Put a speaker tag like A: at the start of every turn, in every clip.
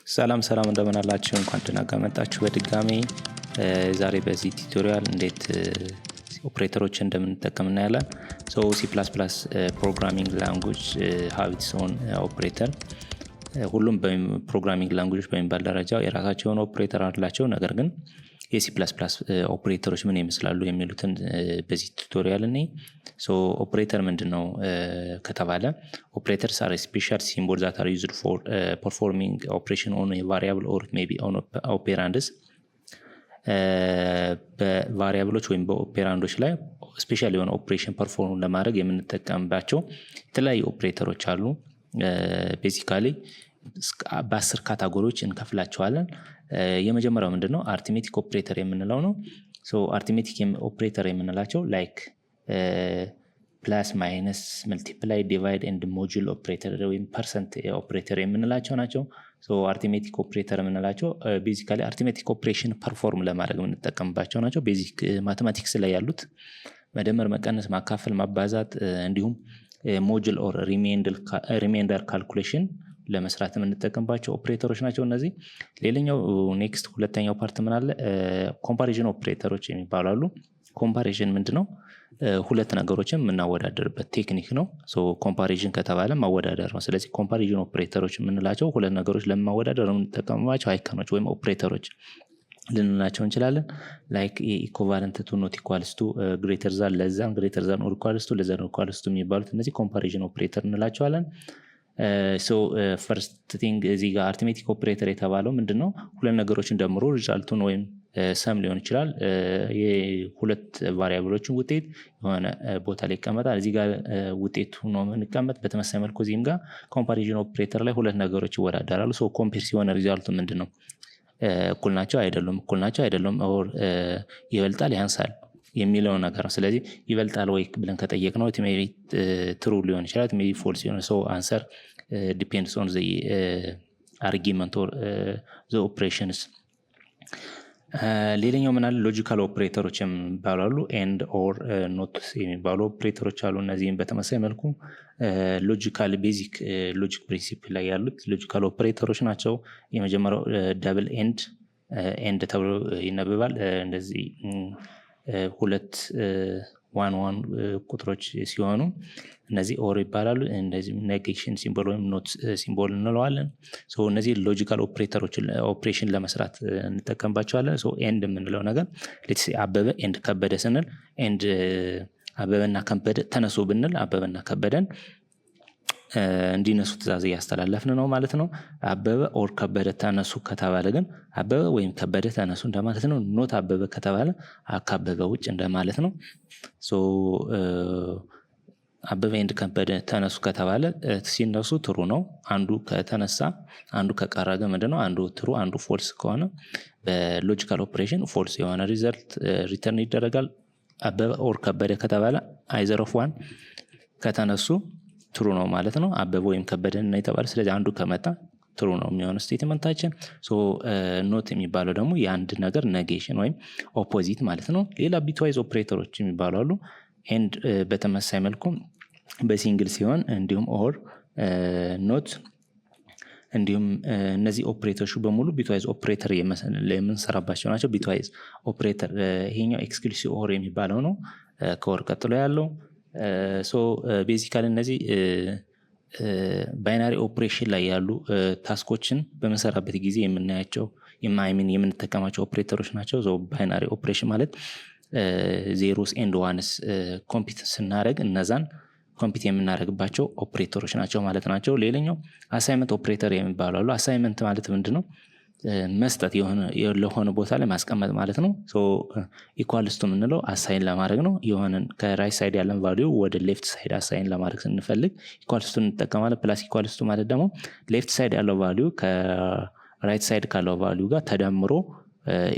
A: ሰላም እንደምን አላችሁ? እንኳን ደህና መጣችሁ በድጋሚ። ዛሬ በዚህ ቱቶሪያል እንዴት ኦፕሬተሮች እንደምንጠቀም እናያለን። C++ ፕሮግራሚንግ ላንጉዌጅ have its own ኦፕሬተር። ሁሉም ፕሮግራሚንግ ላንጉዌጆች በሚባል ደረጃ የራሳቸው የሆነ ኦፕሬተር አላቸው። ነገር ግን የC++ ኦፕሬተሮች ምን ይመስላሉ የሚሉትን በዚህ ቱቶሪያል እንይ። ኦፕሬተር ምንድነው ከተባለ operators are special symbols that are used for performing operation on a variable or maybe on operands. በቫሪያብሎች ወይም በኦፔራንዶች ላይ ስፔሻል የሆነ ኦፕሬሽን ፐርፎርም ለማድረግ የምንጠቀምባቸው የተለያዩ ኦፕሬተሮች አሉ። ቤዚካሊ በ10 ካታጎሪዎች እንከፍላቸዋለን። የመጀመሪያው ምንድነው አርትሜቲክ ኦፕሬተር የምንለው ነው። አርትሜቲክ ኦፕሬተር የምንላቸው ላይክ ፕላስ ማይነስ መልቲፕላይ ዲቫይድ ኤንድ ሞጁል ኦፕሬተር ወይም ፐርሰንት ኦፕሬተር የምንላቸው ናቸው። አርትሜቲክ ኦፕሬተር የምንላቸው ቤዚካሊ አርትሜቲክ ኦፕሬሽን ፐርፎርም ለማድረግ የምንጠቀምባቸው ናቸው። ቤዚክ ማቴማቲክስ ላይ ያሉት መደመር፣ መቀነስ፣ ማካፈል፣ ማባዛት እንዲሁም ሞጁል ኦር ሪሜይንደር ካልኩሌሽን ለመስራት የምንጠቀምባቸው ኦፕሬተሮች ናቸው እነዚህ። ሌላኛው ኔክስት ሁለተኛው ፓርት ምን አለ? ኮምፓሪዥን ኦፕሬተሮች የሚባሉ አሉ። ኮምፓሪዥን ምንድነው? ሁለት ነገሮችን የምናወዳደርበት ቴክኒክ ነው። ኮምፓሪዥን ከተባለ ማወዳደር ነው። ስለዚህ ኮምፓሪዥን ኦፕሬተሮች የምንላቸው ሁለት ነገሮች ለማወዳደር የምንጠቀምባቸው አይከኖች ወይም ኦፕሬተሮች ልንላቸው እንችላለን። ላይክ ኢኩቫለንት ቱ ኖት ኢኳልስ ቱ ግሬተር ዛን ለስ ዛን ግሬተር ዛን ኦር ኢኳልስ ቱ ለስ ዛን ኦር ኢኳልስ ቱ የሚባሉት እነዚህ ኮምፓሪዥን ኦፕሬተር እንላቸዋለን። ፈርስት ቲንግ እዚህ ጋር አርትሜቲክ ኦፕሬተር የተባለው ምንድነው? ሁለት ነገሮችን ደምሮ ሪዛልቱን ወይም ሰም ሊሆን ይችላል የሁለት ቫሪያብሎችን ውጤት የሆነ ቦታ ላይ ይቀመጣል። እዚህ ጋር ውጤቱ ነው የምንቀመጥ። በተመሳሳይ መልኩ እዚህም ጋር ኮምፓሪዥን ኦፕሬተር ላይ ሁለት ነገሮች ይወዳደራሉ። ኮምፔር ሲሆን ሪዛልቱ ምንድነው? እኩል ናቸው አይደሉም ኦር ይበልጣል ያንሳል የሚለው ነገር ነው። ስለዚህ ይበልጣል ወይ ብለን ከጠየቅነው it may be true ሊሆን ይችላል፣ it may be false ሊሆን answer depends on the argument or the operations። ሌላኛው ምን አለ? ሎጂካል ኦፕሬተሮች የሚባሉ ኤንድ ኦር ኖት የሚባሉ ኦፕሬተሮች አሉ። እነዚህም በተመሳሳይ መልኩ ሎጂካል ቤዚክ ሎጂክ ፕሪንሲፕል ላይ ያሉት ሎጂካል ኦፕሬተሮች ናቸው። የመጀመሪያው ደብል ኤንድ ተብሎ ይነበባል። እንደዚህ ሁለት ዋን ቁጥሮች ሲሆኑ እነዚህ ኦር ይባላሉ። እንደዚህ ኔጌሽን ሲምቦል ወይም ኖት ሲምቦል እንለዋለን። እነዚህ ሎጂካል ኦፕሬተሮች ኦፕሬሽን ለመስራት እንጠቀምባቸዋለን። ኤንድ የምንለው ነገር ሌትስ አበበ ኤንድ ከበደ ስንል ኤንድ አበበና ከበደ ተነሱ ብንል አበበና ከበደን እንዲነሱ ትእዛዝ እያስተላለፍን ነው ማለት ነው። አበበ ኦር ከበደ ተነሱ ከተባለ ግን አበበ ወይም ከበደ ተነሱ እንደማለት ነው። ኖት አበበ ከተባለ ከበበ ውጭ እንደማለት ነው። አበበ ኤንድ ከበደ ተነሱ ከተባለ ሲነሱ ትሩ ነው። አንዱ ከተነሳ አንዱ ከቀረ ግን ምንድነው? አንዱ ትሩ አንዱ ፎልስ ከሆነ በሎጂካል ኦፕሬሽን ፎልስ የሆነ ሪዘልት ሪተርን ይደረጋል። አበበ ኦር ከበደ ከተባለ አይዘር ኦፍ ዋን ከተነሱ ትሩ ነው ማለት ነው። አበበ ወይም ከበደ ነው የተባለ። ስለዚህ አንዱ ከመጣ ትሩ ነው የሚሆነው ስቴትመንታችን። ኖት የሚባለው ደግሞ የአንድ ነገር ኔጌሽን ወይም ኦፖዚት ማለት ነው። ሌላ ቢትዋይዝ ኦፕሬተሮች የሚባሉ አሉ። ኤንድ በተመሳሳይ መልኩ በሲንግል ሲሆን እንዲሁም ኦር ኖት እንዲሁም እነዚህ ኦፕሬተሮች በሙሉ ቢትዋይዝ ኦፕሬተር የምንሰራባቸው ናቸው። ቢትዋይዝ ኦፕሬተር ይሄኛው ኤክስክሉሲቭ ኦር የሚባለው ነው ከኦር ቀጥሎ ያለው። ቤዚካሊ እነዚህ ባይናሪ ኦፕሬሽን ላይ ያሉ ታስኮችን በምንሰራበት ጊዜ የምናያቸው የምንጠቀማቸው ኦፕሬተሮች ናቸው። ባይናሪ ኦፕሬሽን ማለት ዜሮስ ኤንድ ዋንስ ኮምፒት ስናደርግ እነዛን ኮምፒት የምናደርግባቸው ኦፕሬተሮች ናቸው ማለት ናቸው። ሌላኛው አሳይመንት ኦፕሬተር የሚባሉ አሉ። አሳይመንት ማለት ምንድነው? መስጠት ለሆነ ቦታ ላይ ማስቀመጥ ማለት ነው። ኢኳልስ ቱ የምንለው አሳይን ለማድረግ ነው። የሆነን ከራይት ሳይድ ያለን ቫልዩ ወደ ሌፍት ሳይድ አሳይን ለማድረግ ስንፈልግ ኢኳልስ ቱ እንጠቀማለን። ፕላስ ኢኳልስ ቱ ማለት ደግሞ ሌፍት ሳይድ ያለው ቫልዩ ከራይት ሳይድ ካለው ቫልዩ ጋር ተደምሮ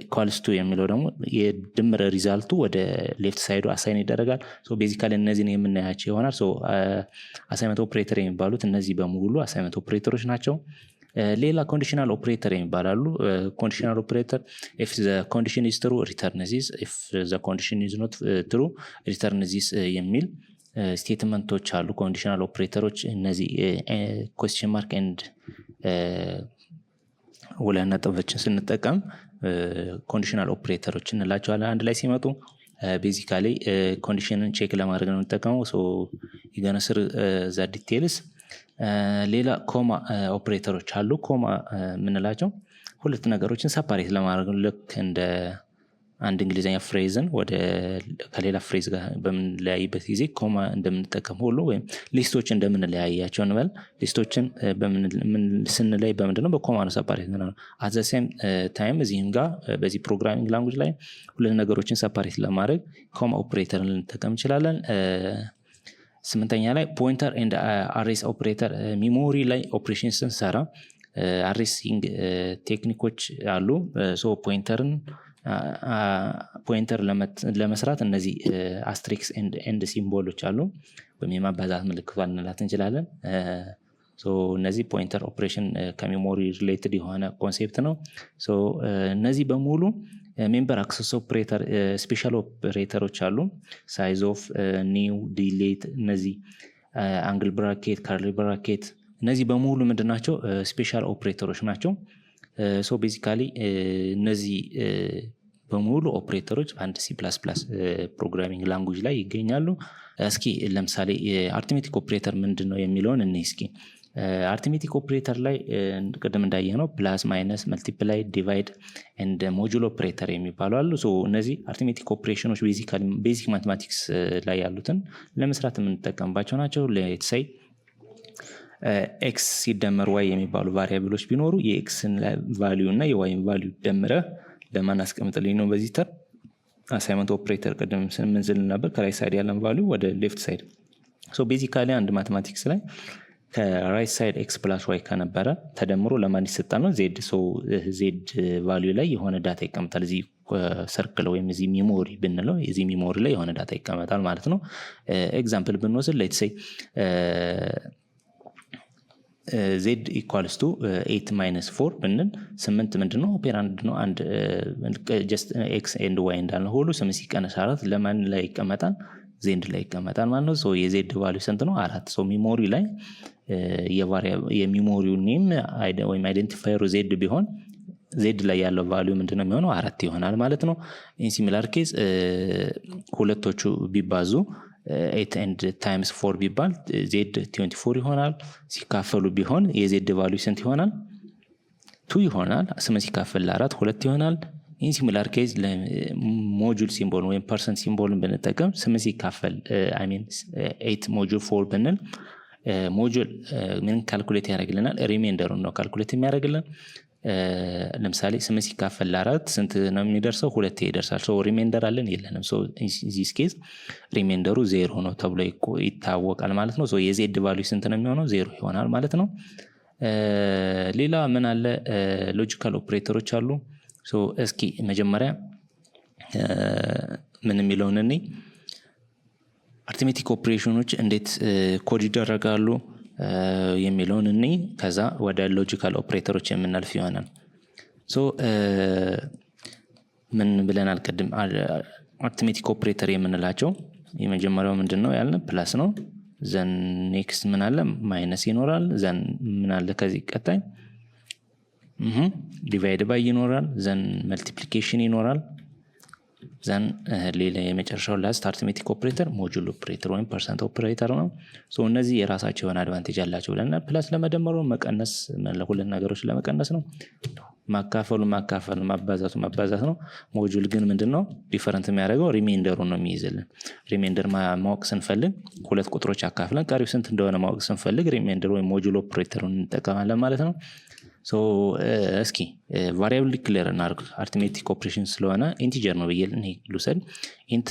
A: ኢኳልስ ቱ የሚለው ደግሞ የድምር ሪዛልቱ ወደ ሌፍት ሳይዱ አሳይን ይደረጋል። ቤዚካሊ እነዚህን የምናያቸው ይሆናል። አሳይመንት ኦፕሬተር የሚባሉት እነዚህ በሙሉ አሳይመንት ኦፕሬተሮች ናቸው። ሌላ ኮንዲሽናል ኦፕሬተር የሚባላሉ። ኮንዲሽናል ኦፕሬተር if the condition is true return this, if the condition is not true return this የሚል ስቴትመንቶች አሉ። ኮንዲሽናል ኦፕሬተሮች እነዚህ question mark and ሁለት ነጥቦችን ስንጠቀም ኮንዲሽናል ኦፕሬተሮች እንላቸዋለን አንድ ላይ ሲመጡ ቤዚካሊ ኮንዲሽንን ቼክ ለማድረግ ነው የምንጠቀመው ሶ ይገነስር ዛ ዲቴልስ ሌላ ኮማ ኦፕሬተሮች አሉ ኮማ ምንላቸው ሁለት ነገሮችን ሰፓሬት ለማድረግ ልክ እንደ አንድ እንግሊዘኛ ፍሬዝን ወደ ከሌላ ፍሬዝ ጋር በምንለያይበት ጊዜ ኮማ እንደምንጠቀም ሁሉ ወይም ሊስቶችን እንደምንለያያቸው እንበል ሊስቶችን ስንለይ በምንድነው በኮማ ነው ሰፓሬት ነው at the same time እዚህም ጋር በዚህ ፕሮግራሚንግ ላንጉዌጅ ላይ ሁለት ነገሮችን ሰፓሬት ለማድረግ ኮማ ኦፕሬተርን ልንጠቀም እንችላለን ስምንተኛ ላይ ፖይንተር ኤንድ አሬስ ኦፕሬተር ሚሞሪ ላይ ኦፕሬሽን ስንሰራ አሬሲንግ ቴክኒኮች አሉ ሶ ፖይንተር ለመስራት እነዚህ አስትሪክስ ኤንድ ሲምቦሎች አሉ ወይም የማባዛት ምልክት እንላት እንችላለን ሶ እነዚህ ፖይንተር ኦፕሬሽን ከሜሞሪ ሪሌትድ የሆነ ኮንሴፕት ነው ሶ እነዚህ በሙሉ ሜምበር አክሰስ ኦፕሬተር ስፔሻል ኦፕሬተሮች አሉ ሳይዝ ኦፍ ኒው ዲሌት እነዚህ አንግል ብራኬት ካርሊ ብራኬት እነዚህ በሙሉ ምንድናቸው ስፔሻል ኦፕሬተሮች ናቸው ሶ ቤዚካሊ እነዚህ በሙሉ ኦፕሬተሮች በአንድ C++ ፕሮግራሚንግ ላንጉዌጅ ላይ ይገኛሉ እስኪ ለምሳሌ አርትሜቲክ ኦፕሬተር ምንድነው የሚለውን እንይ እስኪ አርትሜቲክ ኦፕሬተር ላይ ቀደም እንዳየነው ፕላስ ማይነስ መልቲፕላይ ዲቫይድ ኤንድ ሞጁል ኦፕሬተር የሚባሉ አሉ ሶ እነዚህ አርትሜቲክ ኦፕሬሽኖች ቤዚክ ማቴማቲክስ ላይ ያሉትን ለመስራት የምንጠቀምባቸው ናቸው ሌትስ ሴይ ኤክስ ሲደመር ዋይ የሚባሉ ቫሪያብሎች ቢኖሩ የኤክስን ቫልዩ እና የዋይን ቫልዩ ደምረህ ለማን አስቀምጥልኝ ነው በዚህ ተር አሳይመንት ኦፕሬተር ቀደም ስንል ነበር ከራይት ሳይድ ያለን ቫልዩ ወደ ሌፍት ሳይድ ሶ ቤዚካሊ አንድ ማቴማቲክስ ላይ ከራይት ሳይድ ኤክስ ፕላስ ዋይ ከነበረ ተደምሮ ለማን ይሰጣል ነው ዜድ ሶ ዜድ ቫልዩ ላይ የሆነ ዳታ ይቀመጣል እዚህ ሰርክል ወይም እዚህ ሜሞሪ ብንለው እዚህ ሜሞሪ ላይ የሆነ ዳታ ይቀመጣል ማለት ነው ኤግዛምፕል ብንወስድ ሌትስ ሴይ z equals to 8 minus 4 ብንል 8 ምንድነው ኦፔራንድ ነው አንድ just x and y እንዳልነው ሁሉ 8 ሲቀነስ 4 ለማን ላይ ይቀመጣል ዜድ ላይ ይቀመጣል ማለት ነው ሶ የዜድ ቫልዩ ስንት ነው 4 ሶ ሜሞሪ ላይ የሜሞሪው ኔም ወይም አይደንቲፋየሩ ዜድ ቢሆን ዜድ ላይ ያለው ቫልዩ ምንድነው የሚሆነው 4 ይሆናል ማለት ነው ኢን ሲሚላር ኬዝ ሁለቶቹ ቢባዙ 8 and times 4 ቢባል ዜድ 24 ይሆናል ሲካፈሉ ቢሆን የዜድ ቫልዩ ስንት ይሆናል 2 ይሆናል 8 ሲካፈል ለ4 2 ይሆናል ኢን ሲሚላር ኬዝ ለሞጁል ሲምቦል ወይም ፐርሰንት ሲምቦልን ብንጠቀም 8 ሲካፈል 8 ሞጁል 4 ብንል ሞጁል ምን ካልኩሌት ያደርግልናል ሪሜንደሩን ነው ካልኩሌት የሚያደርግልን ለምሳሌ 8 ሲካፈል ለ4 ስንት ነው የሚደርሰው 2 ይደርሳል ሶ ሪሜንደር አለን የለንም ሶ this case ሪሜንደሩ 0 ነው ተብሎ ይታወቃል ማለት ነው ሶ የዜድ ቫልዩ ስንት ነው የሚሆነው 0 ይሆናል ማለት ነው ሌላ ምን አለ ሎጂካል ኦፕሬተሮች አሉ ሶ እስኪ መጀመሪያ ምን የሚለውን እኔ አርትሜቲክ ኦፕሬሽኖች እንዴት ኮድ ይደረጋሉ የሚለውን እኔ ከዛ ወደ ሎጂካል ኦፕሬተሮች የምናልፍ ይሆናል ሶ ምን ብለናል ቀደም አርትሜቲክ ኦፕሬተር የምንላቸው የመጀመሪያው ምንድነው ያልነው ፕላስ ነው ዘን ኔክስት ምን አለ ማይነስ ይኖራል ዘን ምን አለ ከዚህ ቀጣይ ዲቫይድ ባይ ይኖራል ዘን መልቲፕሊኬሽን ይኖራል ዘን ሌላ የመጨረሻው ላስት አርትሜቲክ ኦፕሬተር ሞጁል ኦፕሬተር ወይም ፐርሰንት ኦፕሬተር ነው ሶ እነዚህ የራሳቸው የሆነ አድቫንቴጅ አላቸው ብለናል ፕላስ ለመደመሩ መቀነስ ለሁለት ነገሮች ለመቀነስ ነው ማካፈሉ ማባዛት ነው ሞጁል ግን ምንድነው ዲፈረንት የሚያደርገው ሪሜንደሩ ነው የሚይዝልን ሪሜንደር ማወቅ ስንፈልግ ሁለት ቁጥሮች አካፍለን ቀሪው ስንት እንደሆነ ማወቅ ስንፈልግ ሪሜንደር ወይም ሞጁል ኦፕሬተሩን እንጠቀማለን ማለት ነው ሶ እስኪ ቫሪያብል ዲክሌር እናድርግ አርትሜቲክ ኦፕሬሽን ስለሆነ ኢንቲጀር ነው ብዬ ልውሰድ ኢንት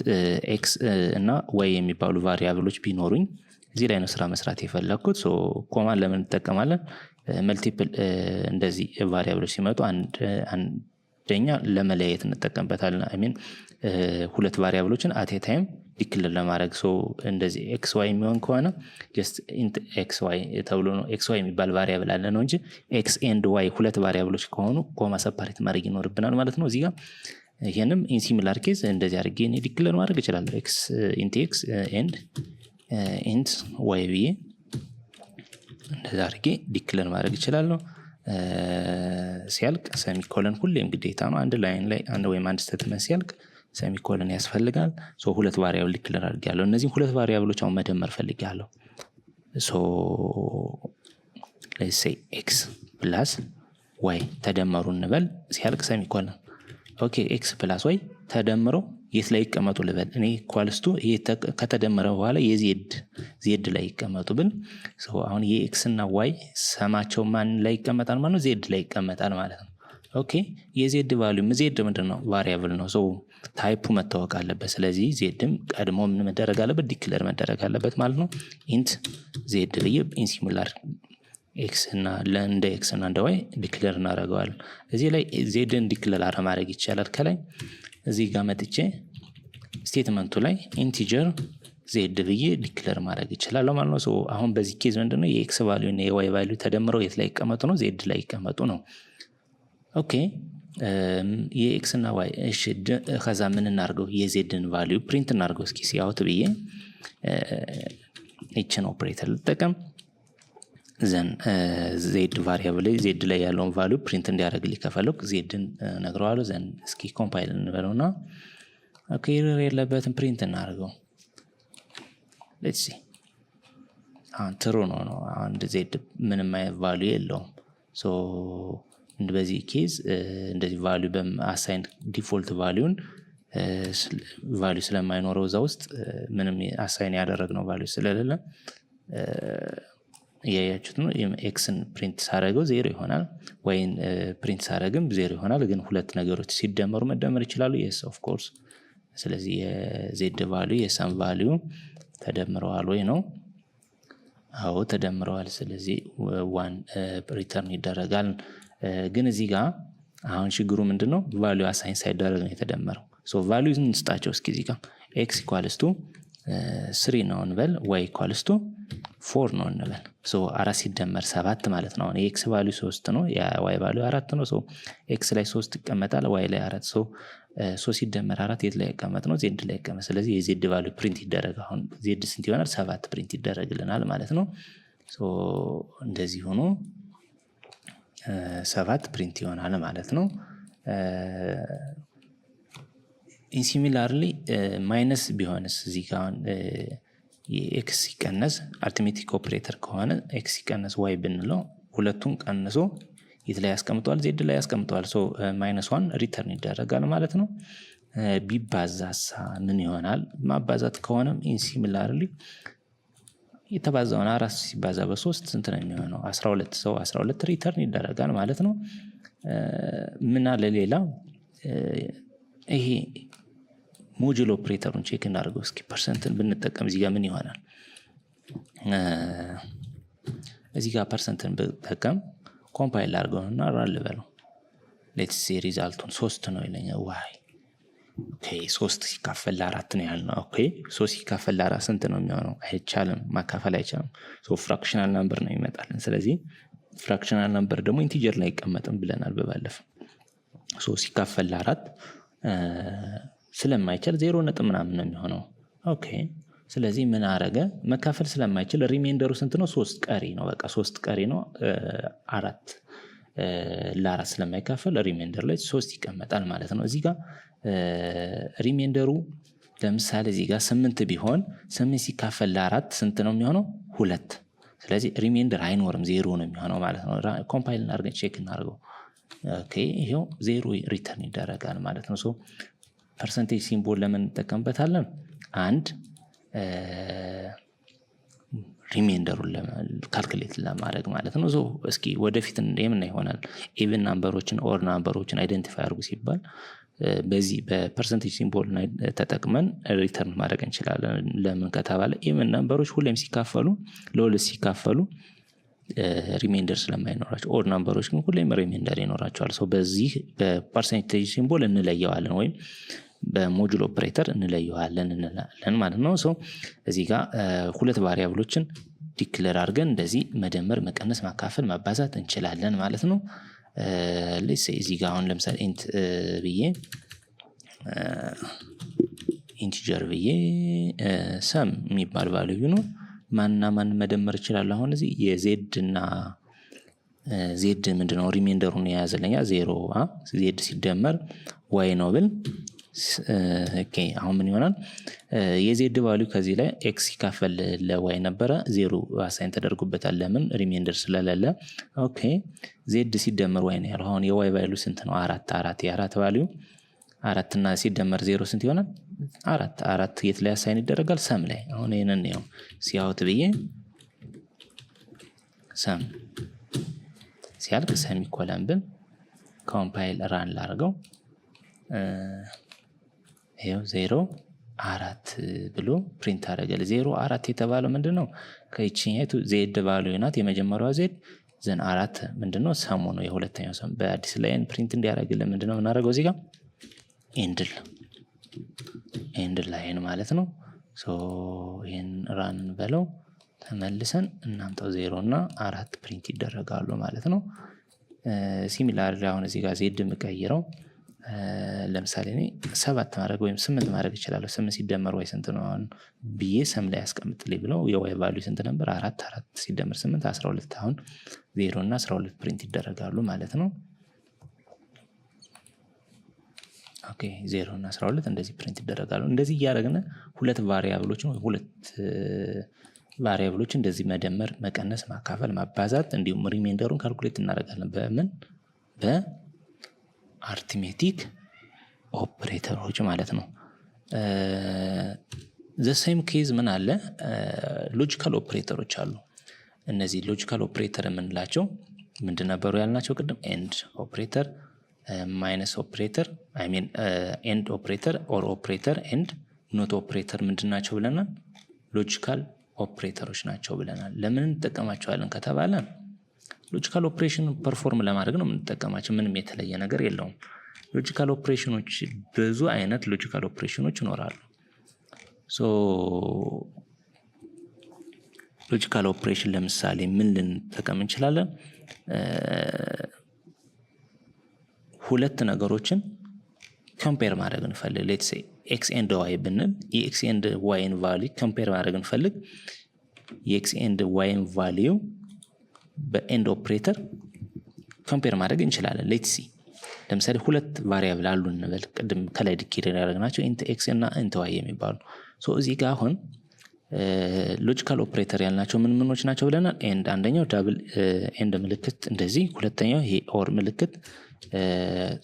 A: ኤክስ እና ዋይ የሚባሉ ቫሪያብሎች ቢኖሩኝ እዚህ ላይ ነው ስራ መስራት የፈለኩት ሶ ኮማን ለምን እንጠቀማለን መልቲፕል እንደዚህ ቫሪያብሎች ሲመጡ አንደኛ ለመለየት እንጠቀምበታለን አይ ሚን ሁለት ቫሪያብሎችን አት ኤ ታይም ዲክሌር ለማድረግ ሶ እንደዚህ ኤክስ ዋይ የሚሆን ከሆነ just int xy ተብሎ ነው xy የሚባል ቫሪያብል አለ ነው እንጂ x and y ሁለት ቫሪያብሎች ከሆኑ ኮማ ሰፓሬት ማድረግ ይኖርብናል ማለት ነው እዚህ ጋር ይሄንም ኢን ሲሚላር ኬዝ እንደዚህ አድርጌ እኔ ዲክሌር ማድረግ እችላለሁ x int x and int y እንደዚህ አድርጌ ዲክሌር ማድረግ እችላለሁ ሲያልቅ ሴሚኮለን ሁሌም ግዴታ ነው። አንድ ላይን ላይ አንድ ወይም አንድ ስቴትመንት ሲያልቅ ሴሚኮለን ያስፈልጋል። ሶ ሁለት ቫሪያብል ዲክሌር አድርጌያለሁ። እነዚህ ሁለት ቫሪያብሎች አሁን መደመር ፈልጌያለሁ። ሶ let's say x plus y ተደመሩ እንበል ሲያልቅ ሴሚኮለን። ኦኬ x plus y ተደምሮ የት ላይ ይቀመጡ ልበል እኔ ኢኳልስቱ ከተደመረ በኋላ የz ላይ ይቀመጡ ብል አሁን የx እና y ሰማቸው ማን ላይ ይቀመጣል ማለት ነው? z ላይ ይቀመጣል ማለት ነው። ኦኬ የz ቫልዩም z ምንድነው? ቫሪያብል ነው። ታይፑ መታወቅ አለበት። ስለዚህ zም ቀድሞ ምን መደረግ አለበት? ዲክሌር መደረግ አለበት ማለት ነው። ኢንት z ብዬ ኢን ሲሙላር x እና ለእንደ x እና እንደ y ዲክሌር እናደርገዋለን። እዚህ ላይ zን ዲክሌር ማድረግ ይቻላል። ከላይ እዚህ ጋር መጥቼ ስቴትመንቱ ላይ ኢንቲጀር z ብዬ ዲክሌር ማድረግ ይችላል ማለት ነው። አሁን በዚህ ኬዝ ምንድነው የx ቫልዩ እና የy ቫልዩ ተደምረው የት ላይ ይቀመጡ ነው? z ላይ ይቀመጡ ነው። ኦኬ የx እና y እሺ ከዛ ምን እናርገው? የzን ቫልዩ ፕሪንት እናርገው። እስኪ ሲአውት ብዬ እቺን ኦፕሬተር ልጠቀም ዘን z ቫሪያብል z ላይ ያለውን ቫልዩ ፕሪንት እንዲያደርግልኝ ከፈለኩ zን ነግረዋለሁ። ዘን እስኪ ኮምፓይል እንበለውና ኦኬ ኤረር የለበትም ፕሪንት እናርገው። ሌትስ ሲ ትሩ ነው። አንድ z ምንም አይነት ቫልዩ የለውም። በዚህ ኬዝ እንደዚህ ቫልዩ በአሳይን ዲፎልት ቫልዩን ቫልዩ ስለማይኖረው እዛ ውስጥ ምንም አሳይን ያደረግነው ቫልዩ ስለሌለ ያያችሁት ነው። ኤክስን ፕሪንት ሳደርገው 0 ይሆናል፣ ወይን ፕሪንት ሳደርግም 0 ይሆናል። ግን ሁለት ነገሮች ሲደመሩ መደመር ይችላሉ። yes of course። ስለዚህ የz ቫልዩ የሰም ቫልዩ ተደምረዋል ወይ ነው? አዎ ተደምረዋል። ስለዚህ 1 ሪተርን ይደረጋል። ግን እዚህ ጋር አሁን ችግሩ ምንድነው? ቫልዩ አሳይን ሳይደረግ ነው የተደመረው። ቫልዩ እንስጣቸው እስኪ እዚህ ጋር x = 3 ነው እንበል፣ y = 4 ነው እንበል። 4 ሲደመር 7 ማለት ነው። አሁን የx ቫልዩ 3 ነው፣ የy ቫልዩ 4 ነው። x ላይ 3 ይቀመጣል፣ y ላይ 4። 3 ሲደመር 4 የት ላይ ይቀመጥ ነው? z ላይ ይቀመጥ። ስለዚህ የz ቫልዩ ፕሪንት ይደረግ። አሁን z ስንት ይሆናል? 7 ፕሪንት ይደረግልናል ማለት ነው። እንደዚህ ሆኖ 7 ፕሪንት ይሆናል ማለት ነው። ኢንሲሚላርሊ ማይነስ ቢሆንስ? እዚህ ጋር የኤክስ ሲቀነስ አርትሜቲክ ኦፕሬተር ከሆነ ኤክስ ሲቀነስ ዋይ ብንለው ሁለቱን ቀንሶ የት ላይ ያስቀምጠዋል? ዜድ ላይ ያስቀምጠዋል። -1 ሪተርን ይደረጋል ማለት ነው። ቢባዛሳ ምን ይሆናል? ማባዛት ከሆነም ኢንሲሚላርሊ የተባዛውን 4 ሲባዛ በ3 ስንት ነው የሚሆነው? 12። 12 ሪተርን ይደረጋል ማለት ነው። ምን አለ ሌላ? ይሄ ሞጁል ኦፕሬተሩን ቼክ እናድርገው እስኪ። ፐርሰንትን ብንጠቀም እዚህ ጋር ምን ይሆናል? እዚህ ጋር ፐርሰንትን ብንጠቀም ኮምፓይል አድርገውና ራን ልበለው። ሌትስ ሲ ሪዛልቱን 3 ነው ይለኛል። ዋይ ኦኬ 3 ሲካፈል ለ4 ነው ያልነው። ኦኬ 3 ሲካፈል ለ4 ስንት ነው የሚሆነው? አይቻልም፣ ማካፈል አይቻልም። ፍራክሽናል ነምበር ነው ይመጣልን። ስለዚህ ፍራክሽናል ነምበር ደግሞ ኢንቲጀር ላይ አይቀመጥም ብለናል በባለፈው። 3 ሲካፈል ለ4 ስለማይቻል 0 ነጥብ ምናምን ነው የሚሆነው። ኦኬ ስለዚህ ምን አረገ? መካፈል ስለማይችል ሪሜንደሩ ስንት ነው? 3 ቀሪ ነው። በቃ 3 ቀሪ ነው። 4 ለ4 ስለማይካፈል ሪሜንደር ላይ 3 ይቀመጣል ማለት ነው። እዚህ ጋር ሪሜንደሩ ለምሳሌ እዚህ ጋር 8 ቢሆን 8 ሲካፈል ለ4 ስንት ነው የሚሆነው? 2። ስለዚህ ሪሜንደር አይኖርም፣ 0 ነው የሚሆነው ማለት ነው። ኮምፓይል እናድርገን ቼክ እናድርገው። ኦኬ ይሄው 0 ሪተርን ይደረጋል ማለት ነው። ፐርሰንቴጅ ሲምቦል ለምን እንጠቀምበታለን? አንድ ሪሜንደሩን ካልኩሌት ለማድረግ ማለት ነው። እስኪ ወደፊት የምን ይሆናል? ኢቭን ናምበሮችን ኦር ናምበሮችን አይደንቲፋይ አድርጉ ሲባል በዚህ በፐርሰንቴጅ ሲምቦል ተጠቅመን ሪተርን ማድረግ እንችላለን። ለምን ከተባለ ኢቭን ናምበሮች ሁሌም ሲካፈሉ ለሁለት ሲካፈሉ ሪሜንደር ስለማይኖራቸው፣ ኦድ ናምበሮች ግን ሁሌም ሪሜንደር ይኖራቸዋል። በዚህ በፐርሰንቴጅ ሲምቦል እንለየዋለን ወይም በሞጁል ኦፕሬተር እንለየዋለን እንላለን ማለት ነው። እዚህ ጋር ሁለት ቫሪያብሎችን ዲክሌር አድርገን እንደዚህ መደመር፣ መቀነስ፣ ማካፈል፣ ማባዛት እንችላለን ማለት ነው። እዚህ ጋር አሁን ለምሳሌ ኢንት ብዬ ኢንቲጀር ብዬ ሰም የሚባል ቫልዩ ነው ማንና ማን መደመር ይችላል። አሁን እዚህ የዜድ እና ዜድ ምንድነው ሪሜንደሩን የያዘልኛ 0 ዜድ ሲደመር ዋይ ነው ብል ኦኬ አሁን ምን ይሆናል የዜድ ቫልዩ ከዚህ ላይ ኤክስ ይካፈል ለዋይ ነበረ 0 አሳይን ተደርጎበታል ለምን ሪሜንደር ስለሌለ ኦኬ ዜድ ሲደመር ዋይ ነው ያለው አሁን የዋይ ቫልዩ ስንት ነው 4 የአራት ቫልዩ 4 እና ሲደመር 0 ስንት ይሆናል 4 የት ላይ አሳይን ይደረጋል ሰም ላይ አሁን ይሄንን ነው ሲያውት ብዬ ሰም ሲያልቅ ሰሚኮለን ብል ኮምፓይል ራን ላርገው ይሄው 0 4 ብሎ ፕሪንት አደረገል 0 4 የተባለው ምንድነው ከይቺኛቱ ዜድ ቫልዩ ናት የመጀመሪያው ዜድ ዘን 4 ምንድነው ሰሙ ነው የሁለተኛው ሰም በአዲስ ላይን ፕሪንት እንዲያደርግልን ምንድነው እናደርገው እዚህ ጋር ኤንድ ላይን ማለት ነው ሶ ይሄን ራን በለው ተመልሰን እናምጣው 0 እና 4 ፕሪንት ይደረጋሉ ማለት ነው ሲሚላር አሁን እዚህ ጋር ዜድ መቀየረው ለምሳሌ እኔ 7 ማድረግ ወይም 8 ማድረግ ይችላል 8 ሲደመር ዋይ ስንት ነው ብዬ ሰም ላይ ያስቀምጥልኝ ብለው የዋይ ቫልዩ ስንት ነበር 4 ሲደመር 8 12 አሁን 0 እና 12 ፕሪንት ይደረጋሉ ማለት ነው ኦኬ 0 እና 12 እንደዚህ ፕሪንት ይደረጋሉ እንደዚህ ያደረግነ ሁለት ቫሪያብሎች እንደዚህ መደመር መቀነስ ማካፈል ማባዛት እንዲሁም ሪሜንደሩን ካልኩሌት እናደርጋለን በምን በአርትሜቲክ ኦፕሬተሮች ማለት ነው the same case ምን አለ ሎጂካል ኦፕሬተሮች አሉ እነዚህ ሎጂካል ኦፕሬተር የምንላቸው ምንድን ነበሩ ያልናቸው ቅድም ኤንድ ኦፕሬተር ማይነስ ኦፕሬተር አይ ሚን ኤንድ ኦፕሬተር ኦር ኦፕሬተር ኤንድ ኖት ኦፕሬተር ምንድናቸው ብለናል ሎጂካል ኦፕሬተሮች ናቸው ብለናል ለምን እንጠቀማቸዋለን ከተባለ ሎጂካል ኦፕሬሽን ፐርፎርም ለማድረግ ነው የምንጠቀማቸው ምንም የተለየ ነገር የለውም ሎጂካል ኦፕሬሽኖች ብዙ አይነት ሎጂካል ኦፕሬሽኖች ይኖራሉ ሶ ሎጂካል ኦፕሬሽን ለምሳሌ ምን ልንጠቀም እንችላለን ሁለት ነገሮችን ኮምፔር ማድረግ እንፈልግ ሌትስ ሴይ ኤክስ ኤንድ ዋይ ብንል የኤክስ ኤንድ ዋይን ቫልዩ ኮምፔር ማድረግ እንፈልግ የኤክስ ኤንድ ዋይን ቫልዩ በኤንድ ኦፕሬተር ኮምፔር ማድረግ እንችላለን ሌትስ ሲ ለምሳሌ ሁለት ቫሪያብል አሉ እንበል ቅድም ከላይ ዲክሌር ያደረግናቸው ኢንት ኤክስ እና ኢንት ዋይ የሚባሉ ሶ እዚህ ጋር አሁን ሎጂካል ኦፕሬተር ያልናቸው ምኖች ናቸው ብለናል ኤንድ አንደኛው ዳብል ኤንድ ምልክት እንደዚህ ሁለተኛው ይሄ ኦር ምልክት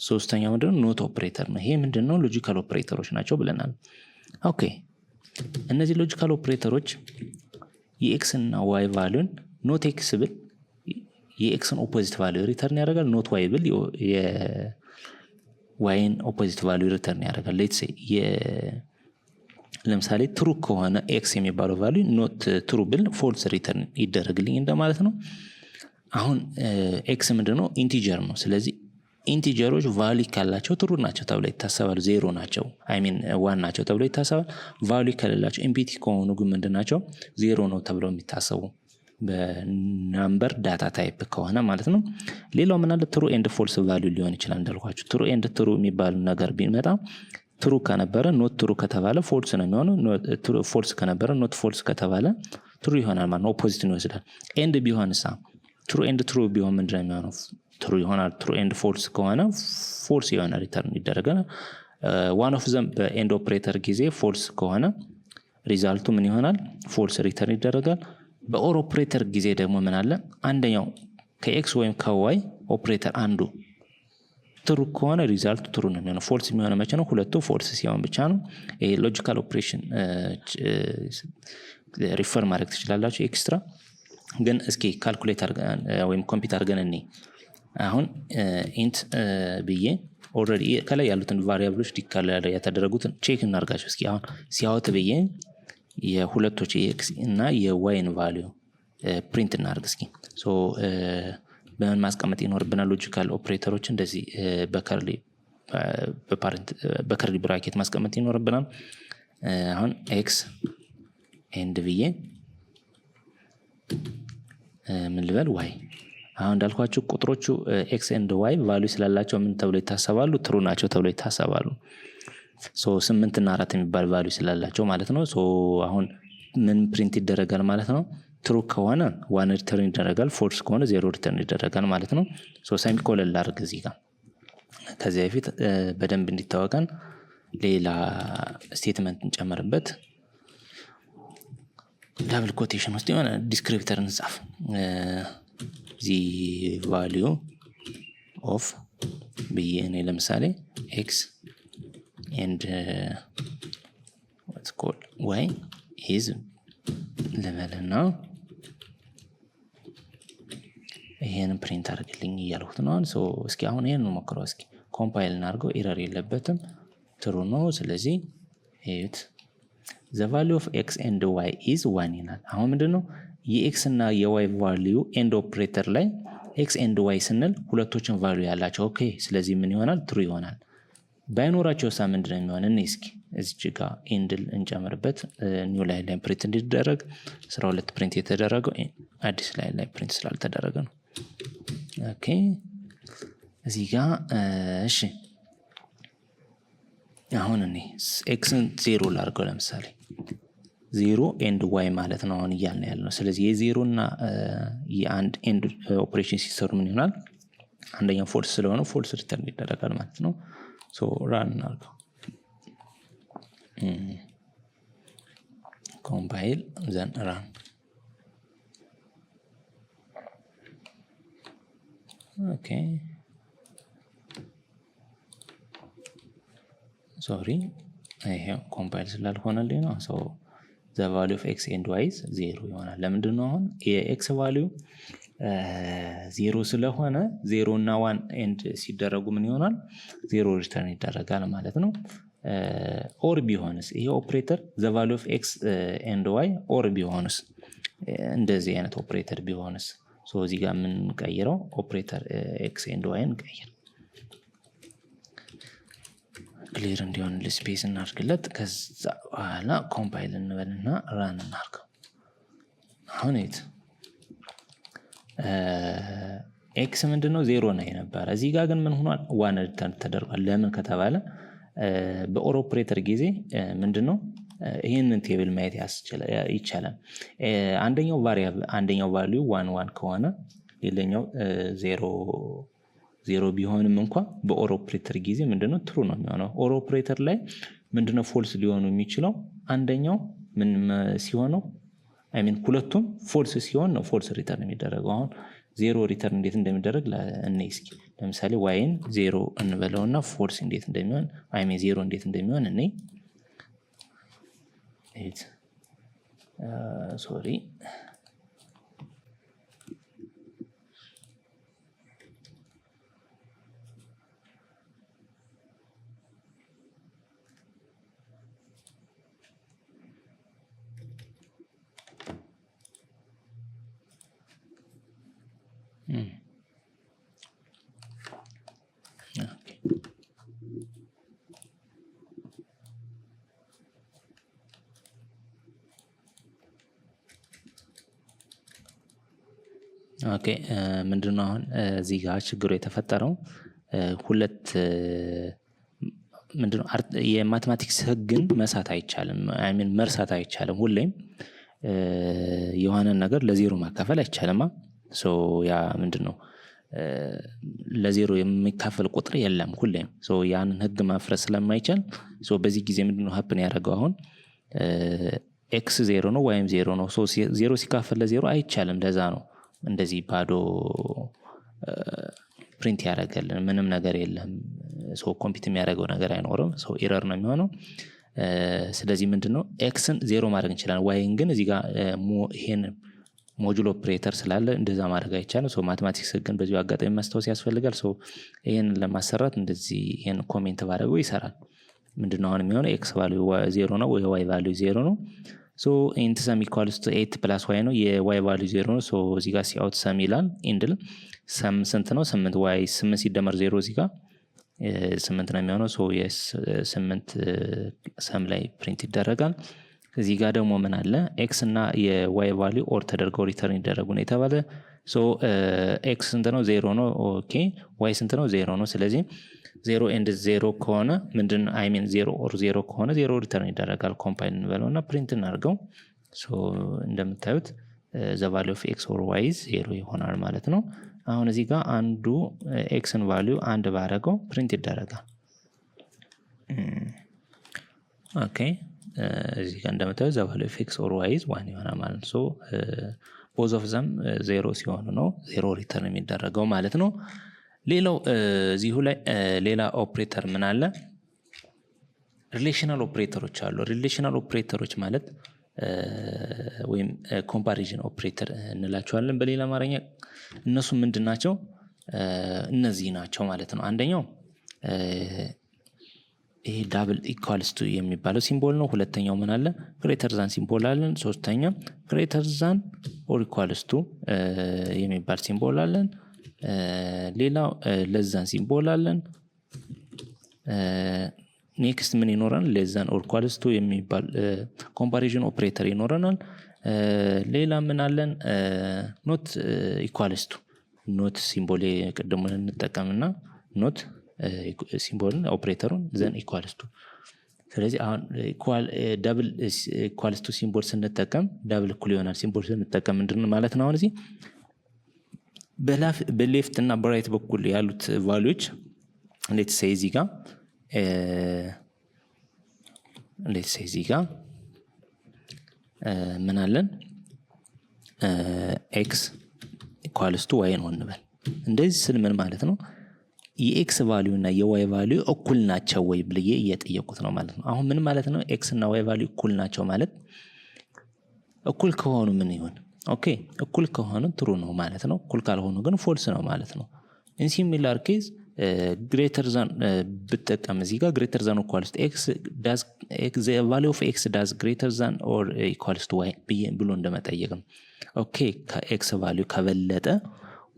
A: ሶስተኛው ምንድነው ኖት ኦፕሬተር ነው ይሄ ምንድነው ሎጂካል ኦፕሬተሮች ናቸው ብለናል ኦኬ እነዚህ ሎጂካል ኦፕሬተሮች የኤክስ እና ዋይ ቫልዩን ኖት ኤክስ ብል የኤክስን ኦፖዚት ቫልዩ ሪተርን ያደርጋል ኖት ዋይ ብል የዋይን ኦፖዚት ቫልዩ ሪተርን ያደርጋል ሌትስ ሴይ ለምሳሌ ትሩ ከሆነ ኤክስ የሚባለው ቫልዩ ኖት ትሩ ብል ፎልስ ሪተርን ይደረግልኝ እንደማለት ነው አሁን ኤክስ ምንድነው ኢንቲጀር ነው ስለዚህ ኢንቲጀሮች ቫልዩ ካላቸው ትሩ ናቸው ተብሎ ይታሰባሉ 0 ናቸው አይ ሚን 1 ናቸው ተብሎ ይታሰባል ቫልዩ ከሌላቸው ኤምፒቲ ከሆኑ ግን ምንድናቸው 0 ነው ተብሎ የሚታሰቡ በነምበር ዳታ ታይፕ ከሆነ ማለት ነው ሌላው ምን አለ ትሩ ኤንድ ፎልስ ቫልዩ ሊሆን ይችላል እንዳልኳችሁ ትሩ ኤንድ ትሩ የሚባል ነገር ቢመጣ ትሩ ከነበረ ኖት ትሩ ከተባለ ፎልስ ነው የሚሆነው ትሩ ፎልስ ከነበረ ኖት ፎልስ ከተባለ ትሩ ይሆናል ማለት ነው ኦፖዚት ነው ይወስዳል ኤንድ ቢሆንሳ ትሩ ኤንድ ትሩ ቢሆን ምንድነው የሚሆነው ትሩ ይሆናል ትሩ ኤንድ ፎልስ ከሆነ ፎልስ ይሆናል ሪተርን ይደረጋል ዋን ኦፍ ዘም በኤንድ ኦፕሬተር ጊዜ ፎልስ ከሆነ ሪዛልቱ ምን ይሆናል ፎልስ ሪተርን ይደረጋል በኦር ኦፕሬተር ጊዜ ደግሞ ምን አለ አንደኛው ከኤክስ ወይም ከዋይ ኦፕሬተር አንዱ ትሩ ከሆነ ሪዛልቱ ትሩ ነው የሚሆነው ፎልስ የሚሆነው መቼ ነው ሁለቱ ፎልስ ሲሆን ብቻ ነው ይሄ ሎጂካል ኦፕሬሽን ሪፈር ማድረግ ትችላላችሁ ኤክስትራ ግን እስኪ ካልኩሌት አድርገን ወይም ኮምፒውተር አድርገን እኔ አሁን ኢንት ብዬ ኦልሬዲ ከላይ ያሉትን ቫሪያብሎች ዲክሌር ያተደረጉትን ቼክ እናርጋቸው እስኪ አሁን ሲያወጥ ብዬ የሁለቶች የኤክስ እና የዋይን ቫልዩ ፕሪንት እናርግ እስኪ ሶ በምን ማስቀመጥ ይኖርብናል ሎጂካል ኦፕሬተሮች እንደዚህ በከርሊ ብራኬት ማስቀመጥ ይኖርብናል አሁን ኤክስ ኤንድ ብዬ ምን ልበል ዋይ አሁን እንዳልኳችሁ ቁጥሮቹ ኤክስ ኤንድ ዋይ ቫልዩ ስላላቸው ምን ተብሎ ይታሰባሉ ትሩ ናቸው ተብሎ ይታሰባሉ ሶ 8 እና 4 የሚባል ቫልዩ ስላላቸው ማለት ነው ሶ አሁን ምን ፕሪንት ይደረጋል ማለት ነው ትሩ ከሆነ 1 ሪተርን ይደረጋል ፎልስ ከሆነ 0 ሪተርን ይደረጋል ማለት ነው ሶ ሴሚኮለን ላድርግ እዚህ ጋር ከዚህ በፊት በደንብ እንዲታወቀን ሌላ ስቴትመንት እንጨምርበት ዳብል ኮቴሽን ውስጥ የሆነ ዲስክሪፕተር እንጻፍ the value of ብዬ እኔ ለምሳሌ x and what's called y is ልበልና ይሄንን ፕሪንት አድርግልኝ እያልኩት ነው ሶ እስኪ አሁን ይሄንን ሞክረው እስኪ ኮምፓይል እናድርገው ኤረር የለበትም ትሩ ነው ስለዚህ እዩት the value of x and y is 1 ይላል አሁን ምንድነው የx እና የy ቫልዩ ኤንድ ኦፕሬተር ላይ x and y ስንል ሁለቶችን ቫልዩ ያላቸው ኦኬ ስለዚህ ምን ይሆናል ትሩ ይሆናል ባይኖራቸው ሳ ምንድነው የሚሆነው እስኪ እዚህ ጋር ኤንድል እንጨምርበት ኒው ላይን ላይ ፕሪንት እንዲደረግ 12 ፕሪንት የተደረገው አዲስ ላይን ላይ ፕሪንት ስላልተደረገ ነው ኦኬ እዚህ ጋር እሺ አሁን እኔ x 0 ላድርገው ለምሳሌ 0 and y ማለት ነው አሁን እያልን ያለው ስለዚህ የ0 እና የአንድ ኤንድ ኦፕሬሽን ሲሰሩ ምን ይሆናል አንደኛው ፎልስ ስለሆነ ፎልስ ሪተርን ይደረጋል ማለት ነው ሶ ራን እናድርገው compile then run okay sorry ይሄ compile ስላልሆነልኝ ነው so the value of x and y is 0 ይሆናል ለምንድን ነው አሁን የx value 0 ስለሆነ 0 እና 1 ኤንድ ሲደረጉ ምን ይሆናል 0 ሪተርን ይደረጋል ማለት ነው ኦር ቢሆንስ ይሄ ኦፕሬተር the value of x and y ኦር ቢሆንስ እንደዚህ አይነት ኦፕሬተር ቢሆንስ ሶ እዚህ ጋር ምን ቀይረው ኦፕሬተር x and y እንቀይር ክሊር እንዲሆን ለስፔስ እናድርግለት ከዛ በኋላ ኮምፓይል እንበልና ራን እናድርገው አሁን x ምንድነው 0 ነው የነበረ እዚህ ጋር ግን ምን ሆኗል 1 ሪተርን ተደርጓል ለምን ከተባለ በኦር ኦፕሬተር ጊዜ ምንድነው ይሄንን ቴብል ማየት ይቻላል አንደኛው ቫሪያብል አንደኛው ቫልዩ 1 1 ከሆነ ሌላኛው 0 ቢሆንም እንኳን በኦር ኦፕሬተር ጊዜ ምንድነው ትሩ ነው የሚሆነው ኦር ኦፕሬተር ላይ ምንድነው ፎልስ ሊሆኑ የሚችለው አንደኛው ምን ሲሆነው አይ ሚን ሁለቱም ፎልስ ሲሆን ነው ፎልስ ሪተርን የሚደረገው አሁን 0 ሪተርን እንዴት እንደሚደረግ ለእኔስኪ ለምሳሌ y ን 0 እንበለውና ፎልስ እንዴት እንደሚሆን አይ ሚን 0 እንዴት እንደሚሆን እኔ ሶሪ ኦኬ ምንድነው አሁን እዚህ ጋር ችግሩ የተፈጠረው ሁለት ምንድነው የማቴማቲክስ ህግን መሳት አይቻልም አይ ሚን መርሳት አይቻልም ሁሌም የሆነ ነገር ለዜሮ ማካፈል አይቻልም ሶ ያ ምንድነው ለዜሮ የሚካፈል ቁጥር የለም ሁሌም ሶ ያንን ህግ ማፍረስ ስለማይቻል ሶ በዚህ ጊዜ ምንድነው ሀፕን ያደረገው አሁን x 0 ነው ወይም 0 ነው ሶ 0 ሲካፈል ለዜሮ አይቻልም ለዛ ነው እንደዚህ ባዶ ፕሪንት ያደርጋልን ምንም ነገር የለም ሶ ኮምፒውተር የሚያደርገው ነገር አይኖርም ሶ ኤረር ነው የሚሆነው ስለዚህ ምንድነው x ን 0 ማድረግ እንችላለን y ግን እዚህ ጋር ይሄን ሞጁል ኦፕሬተር ስላለ እንደዛ ማድረግ አይቻልም ሶ ማቴማቲክስ ግን በዚህ አጋጣሚ ማስተዋወስ ያስፈልጋል ሶ ይሄን ለማሰራት እንደዚህ ይሄን ኮሜንት ባደረገው ይሰራል ምንድነው አሁን የሚሆነው x ቫልዩ 0 ነው ወይ y ቫልዩ 0 ነው ሶ int sum equals to 8 plus y ነው የy ቫልዩ 0 ነው ሶ እዚህ ጋር ሲአውት sum ይላል ኢንድል sum ስንት ነው 8 y 8 ሲደመር 0 እዚህ ጋር 8 ነው የሚሆነው ሶ የ8 sum ላይ ፕሪንት ይደረጋል እዚህ ጋር ደግሞ ምን አለ x እና የy ቫልዩ ኦር ተደርገው ሪተርን ይደረጉ ነው የተባለ ሶ x ስንት ነው 0 ነው ኦኬ y ስንት ነው 0 ነው ስለዚህ 0 and 0 ከሆነ ምንድን አይ ሚን 0 or 0 ከሆነ 0 ሪተርን ይደረጋል ኮምፓይል እንበለውና ፕሪንት እናድርገው ሶ እንደምታዩት the value of x or y is 0 ይሆናል ማለት ነው። አሁን እዚህ ጋር አንዱ xን ቫልዩ አንድ ባረገው ፕሪንት ይደረጋል። ኦኬ እዚህ ጋር እንደምታዩት the value of x or y is 1 ይሆናል ማለት ነው። ሶ both of them 0 ሲሆኑ ነው 0 ሪተርን የሚደረገው ማለት ነው። ሌላው እዚሁ ላይ ሌላ ኦፕሬተር ምን አለ? ሪሌሽናል ኦፕሬተሮች አሉ። ሪሌሽናል ኦፕሬተሮች ማለት ወይም ኮምፓሪዥን ኦፕሬተር እንላቸዋለን በሌላ አማርኛ። እነሱ ምንድናቸው? እነዚህ ናቸው ማለት ነው። አንደኛው ይሄ ዳብል ኢኳልስ ቱ የሚባለው ሲምቦል ነው። ሁለተኛው ምን አለ? ግሬተር ዛን ሲምቦል አለን። ሶስተኛ ግሬተር ዛን ኦር ኢኳልስ ቱ የሚባል ሲምቦል አለን። ሌላው ለዛን ሲምቦል አለን። ኔክስት ምን ይኖራል? ለዛን ኦር ኢኳልስ ቱ የሚባል ኮምፓሪዥን ኦፕሬተር ይኖረናል። ሌላ ምን አለን? ኖት ኢኳልስ ቱ ኖት ሲምቦል ቅድሙን እንጠቀምና ኖት ሲምቦልን ኦፕሬተሩን ዘን ኢኳልስ ቱ። ስለዚህ አሁን ዳብል ኢኳልስ ቱ ሲምቦል ስንጠቀም ዳብል እኩል ይሆናል ሲምቦል ስንጠቀም ምንድነው ማለት ነው? አሁን እዚህ በሌፍት እና በራይት በኩል ያሉት ቫልዩዎች ሌትስ ሴይ እዚህ ጋር ምን አለን? x ኢኳልስ ቱ y ነው እንበል። እንደዚህ ስል ምን ማለት ነው? የኤክስ ቫልዩ እና የዋይ ቫልዩ እኩል ናቸው ወይ ብዬ እየጠየቁት ነው ማለት ነው። አሁን ምን ማለት ነው? ኤክስ እና ዋይ ቫልዩ እኩል ናቸው ማለት እኩል ከሆኑ ምን ይሁን? ኦኬ እኩል ከሆኑ ትሩ ነው ማለት ነው። እኩል ካልሆኑ ግን ፎልስ ነው ማለት ነው። ኢን ሲሚላር ኬዝ ግሬተር ዛን ብትጠቀም እዚህ ጋር ግሬተር ዛን ኢኳልስ ቱ ኤክስ ዳዝ the value of x does greater than or equals to y ብሎ እንደመጠየቅ ነው። ኦኬ ከኤክስ ቫልዩ ከበለጠ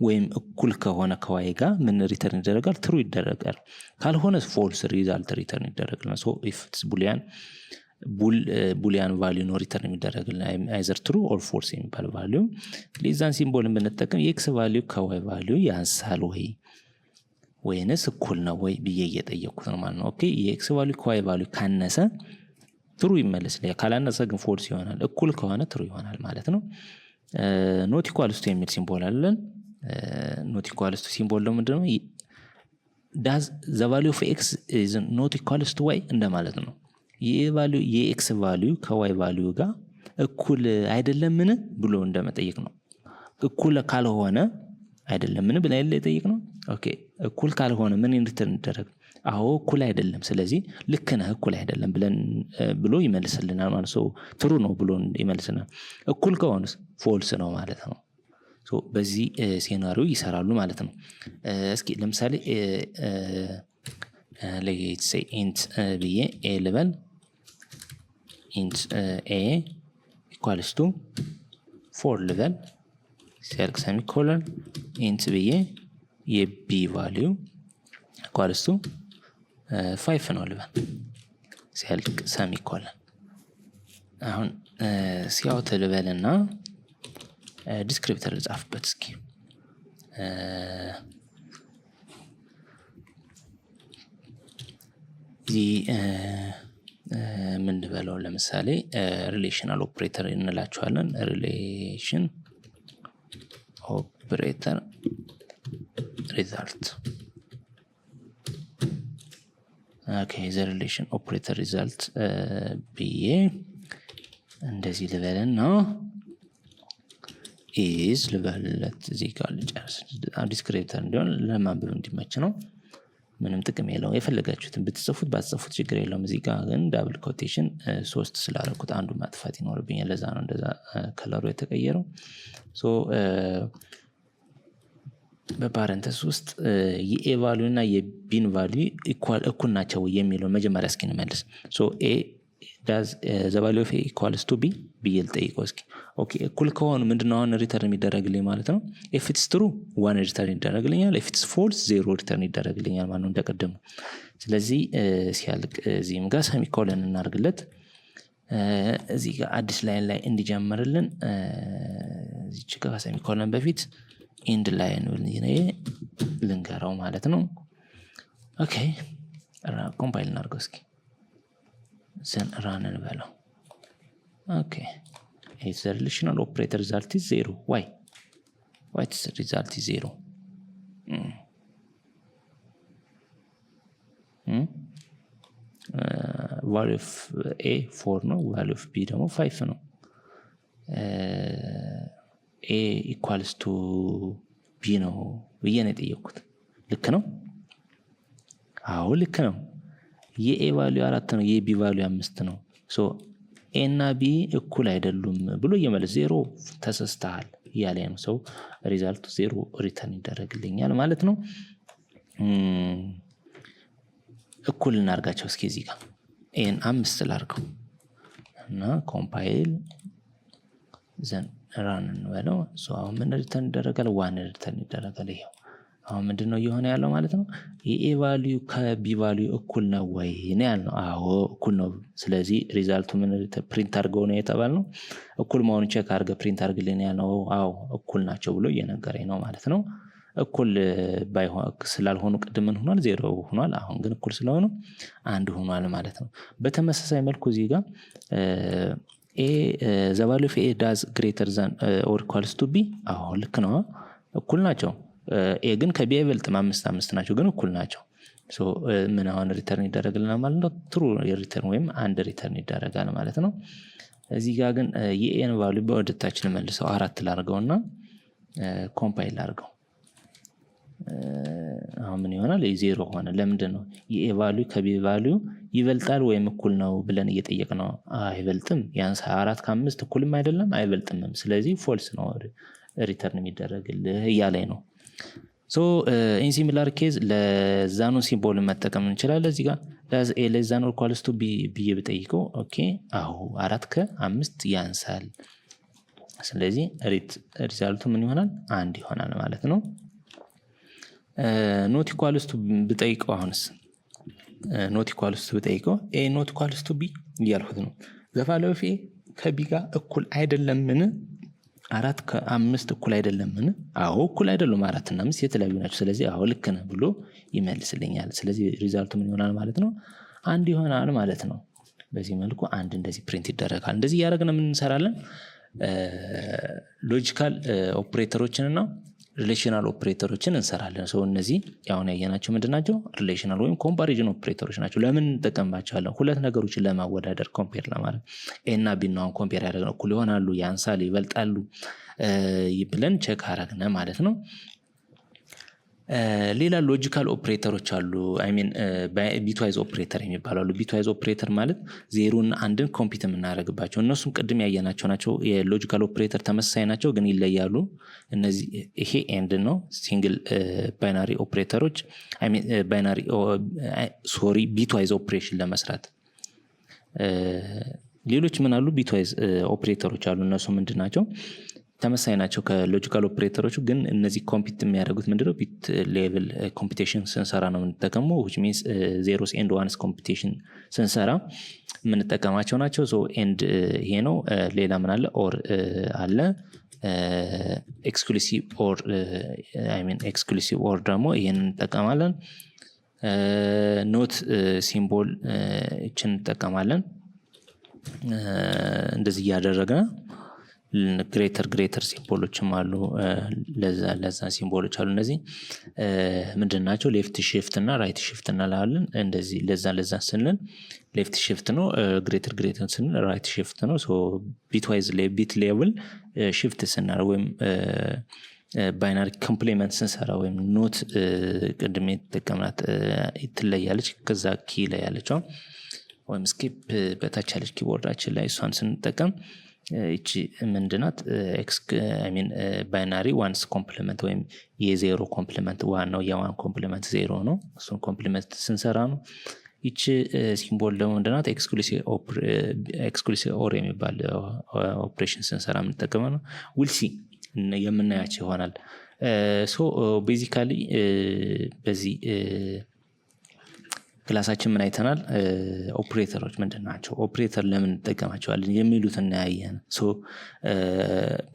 A: ወይም እኩል ከሆነ ከዋይ ጋር ምን ሪተርን ይደረጋል? ትሩ ይደረጋል። ካልሆነ ፎልስ ሪዛልት ሪተርን ይደረጋል። ሶ ኢፍ ኢትስ ቡሊያን ቫልዩ ነው ሪተርን የሚደረግልን አይዘር ትሩ ኦር ፎልስ የሚባል ቫልዩ። ለዛን ሲምቦልን ብንጠቀም የኤክስ ቫልዩ ከዋይ ቫልዩ ያንሳል ወይ ወይንስ እኩል ነው ወይ ብዬ እየጠየቅኩት ነው ማለት ነው። ኦኬ የኤክስ ቫልዩ ከዋይ ቫልዩ ካነሰ ትሩ ይመለስልኛል፣ ካላነሰ ግን ፎልስ ይሆናል። እኩል ከሆነ ትሩ ይሆናል ማለት ነው። ኖት ኢኳልስ ቱ የሚል ሲምቦል አለን። ኖት ኢኳልስ ቱ ሲምቦል ነው ምንድነው? ዳዝ the value of x is not equals to y እንደማለት ነው። የኤክስ ቫልዩ ከዋይ ቫልዩ ጋር እኩል አይደለምን ብሎ እንደመጠየቅ ነው። እኩል ካልሆነ አይደለምን ብላ የጠየቅ ነው። ኦኬ እኩል ካልሆነ ምን ሪተርን ይደረግ? አዎ እኩል አይደለም፣ ስለዚህ ልክ ነህ እኩል አይደለም ብሎ ይመልስልናል ማለት ነው። ትሩ ነው ብሎ ይመልስልናል። እኩል ከሆነስ ፎልስ ነው ማለት ነው። ሶ በዚህ ሴናሪዮ ይሰራሉ ማለት ነው። እስኪ ለምሳሌ let's say int ብዬ a ልበል። int a equals to 4 ልበል ሲያልቅ ሰሚኮለን int ብዬ የb value equals to 5 ነው ልበል ሲያልቅ ሰሚኮለን። አሁን ሲያውት ልበልና ዲስክሪፕተር ልጻፍበት እስኪ። ምን ልበለው? ለምሳሌ ሪሌሽናል ኦፕሬተር እንላቸዋለን። ሪሌሽን ኦፕሬተር ሪዛልት። ኦኬ ዘ ሪሌሽን ኦፕሬተር ሪዛልት ብዬ እንደዚህ ልበልና is ልበልለት እዚህ ጋር ልጨርስ። ዲስክሪፕተር እንዲሆን ለማንበብ እንዲመች ነው። ምንም ጥቅም የለውም። የፈለጋችሁትን ብትጽፉት ባትጽፉት ችግር የለውም። እዚህ ጋር ግን ዳብል ኮቴሽን 3 ስላደረኩት አንዱ ማጥፋት ይኖርብኛል። ለዛ ነው እንደዛ ከለሩ የተቀየረው። ሶ በፓረንተስ ውስጥ የኤ ቫልዩ እና የቢን ቫልዩ እኩል ናቸው የሚለው መጀመሪያ እስኪ እንመልስ። ሶ ኤ does the value of a equals to b ብዬ ልጠይቀው እስኪ። ኦኬ እኩል ከሆኑ ምንድነው አሁን ሪተርን የሚደረግልኝ ማለት ነው? if it's true 1 ሪተርን ይደረግልኛል፣ if it's false 0 ሪተርን ይደረግልኛል ማለት ነው እንደቀደሙ። ስለዚህ ሲያልቅ እዚህም ጋር ሰሚኮለን እናርግለት። እዚህ ጋር አዲስ ላይን ላይ እንዲጀምርልን እዚህ ጋር ሰሚኮለን በፊት ኤንድ ላይን ልንገራው ማለት ነው። ኦኬ ኮምፓይል እናርገው እስኪ ዘን ራን እንበለው። ኦኬ If the relational operator result is 0, why its result is 0? Value of A 4 ነው value of B ደግሞ 5 ነው A equals to B ነው ብዬ ነው የጠየኩት ልክ ነው አዎ ልክ ነው የA value 4 ነው የB value 5 ነው so A እና B እኩል አይደሉም ብሎ የመለስ 0 ተሰስተሃል ያለ ነው ሰው ሪዛልቱ 0 ሪተርን ይደረግልኛል ማለት ነው እኩል እናርጋቸው እስኪ እዚህ ጋር ኤን 5 ላርገው እና ኮምፓይል ዘን ራን እንበለው ሶ አሁን ምን ሪተርን ይደረጋል 1 ሪተርን ይደረጋል ይሄው አሁን ምንድነው የሆነ ያለው ማለት ነው የኤ ቫልዩ ከቢ ቫልዩ እኩል ነው ወይ ነው ያለው አዎ እኩል ነው ስለዚህ ሪዛልቱ ምን ፕሪንት አድርገው ነው የተባለው እኩል መሆኑን ቼክ አድርገ ፕሪንት አድርግልኝ ያለው አዎ እኩል ናቸው ብሎ እየነገረኝ ነው ማለት ነው እኩል ባይሆን ስላልሆኑ ቅድም ምን ሆኗል 0 ሆኗል አሁን ግን እኩል ስለሆኑ 1 ሆኗል ማለት ነው በተመሳሳይ መልኩ እዚህ ጋር a the value of a does greater than or equals to b አዎ ልክ ነው እኩል ናቸው a ግን ከb ይበልጥም 5 ናቸው ግን እኩል ናቸው ሶ ምን አሁን ሪተርን ይደረግልናል ማለት ነው ትሩ ሪተርን ወይም አንድ ሪተርን ይደረጋል ማለት ነው እዚህ ጋር ግን የኤን ቫልዩ በወደታችን መልሰው 4 ላርገውና ኮምፓይል ላርገው አሁን ምን ይሆናል 0 ሆነ ለምንድን ነው የኤ ቫልዩ ከቢ ቫልዩ ይበልጣል ወይም እኩል ነው ብለን እየጠየቅነው አይበልጥም ያንስ 4 ከ5 እኩልም አይደለም አይበልጥም ስለዚህ ፎልስ ነው ሪተርን የሚደረግልህ ያለኝ ነው ሶ in similar case ለዛኑ ሲምቦል መጠቀም እንችላለን እዚህ ጋር does a less than or equals to b ብዬ ብጠይቀው ኦኬ አዎ 4 ከ5 ያንሳል ስለዚህ ሪዛልቱ ምን ይሆናል 1 ይሆናል ማለት ነው not equals to ብጠይቀው አሁንስ not equals to ብጠይቀው a not equals to b እያልኩት ነው the value of a ከb ጋር እኩል አይደለምን 4 ከ5 እኩል አይደለምን አዎ እኩል አይደሉም 4 እና 5 የተለያዩ ናቸው ስለዚህ አዎ ልክ ነህ ብሎ ይመልስልኛል ስለዚህ ሪዛልቱ ምን ይሆናል ማለት ነው 1 ይሆናል ማለት ነው በዚህ መልኩ አንድ እንደዚህ ፕሪንት ይደረጋል እንደዚህ ያደረግን ምን እንሰራለን ሎጂካል ኦፕሬተሮችን እና ሪሌሽናል ኦፕሬተሮችን እንሰራለን ሶ እነዚህ ያው ያየናቸው ምንድናቸው ሪሌሽናል ወይም ኮምፓሪዥን ኦፕሬተሮች ናቸው ለምን እንጠቀምባቸዋለን ሁለት ነገሮችን ለማወዳደር ኮምፔር ለማድረግ ኤ እና ቢ ነው ኮምፔር ያደረግነው እኩል ይሆናሉ ያንሳሉ ይበልጣሉ ይብለን ቼክ አደረግነ ማለት ነው ሌላ ሎጂካል ኦፕሬተሮች አሉ አይ ሚን ቢትዋይዝ ኦፕሬተር የሚባላሉ ቢትዋይዝ ኦፕሬተር ማለት 0 እና 1ን ኮምፒት የምናደርግባቸው እነሱም ቅድም ያየናቸው ናቸው የሎጂካል ኦፕሬተር ተመሳሳይ ናቸው ግን ይለያሉ እነዚህ ይሄ ኤንድ ነው ሲንግል ባይናሪ ኦፕሬተሮች አይ ሚን ባይናሪ ቢትዋይዝ ኦፕሬሽን ለመስራት ሌሎች ምን አሉ ቢትዋይዝ ኦፕሬተሮች አሉ እነሱ ምንድናቸው ተመሳሳይ ናቸው ከሎጂካል ኦፕሬተሮች ግን እነዚህ ኮምፒት የሚያደርጉት ምንድነው ቢት ሌቭል ኮምፒቴሽን ስንሰራ ነው የምንጠቀመው which means zeros and ones computation ስንሰራ የምንጠቀማቸው ናቸው so and ይሄ ነው ሌላ ምን አለ or አለ exclusive or I mean exclusive or ደግሞ ይሄን እንጠቀማለን ኖት ሲምቦል እችን እንጠቀማለን እንደዚህ ያደረግና ግሬተር ሲምቦሎችም አሉ ለዛ ሲምቦሎች አሉ እነዚህ ምንድናቸው ሌፍት ሺፍት እና ራይት ሺፍት እናላለን እንደዚህ ለዛ ስንል ሌፍት ሺፍት ነው ግሬተር ስንል ራይት ሺፍት ነው ሶ ቢትዋይዝ ቢት ሌቭል ሺፍት ስናር ወይም ባይናሪ ኮምፕሊመንት ስንሰራ ወይም ኖት ቅድም የተጠቀምናት ትለያለች ከዛ ኪ ላይ ያለችው ወይም ስኪፕ በታች ያለች ኪቦርዳችን ላይ እሷን ስንጠቀም እቺ ምንድናት አይ ሚን ባይናሪ ዋንስ ኮምፕሊመንት ወይም የዜሮ ኮምፕሊመንት ዋን ነው የዋን ኮምፕሊመንት ዜሮ ነው እሱን ኮምፕሊመንት ስንሰራ ነው እቺ ሲምቦል ደግሞ ምንድናት ኤክስክሉሲቭ ኦር የሚባል ኦፕሬሽን ስንሰራ የምንጠቀመው ነው ዊል ሲ የምናያቸው ይሆናል ሶ ቤዚካሊ በዚህ ክላሳችን ምን አይተናል ኦፕሬተሮች ምንድናቸው ኦፕሬተር ለምን እንጠቀማቸዋለን የሚሉት እናያየን ሶ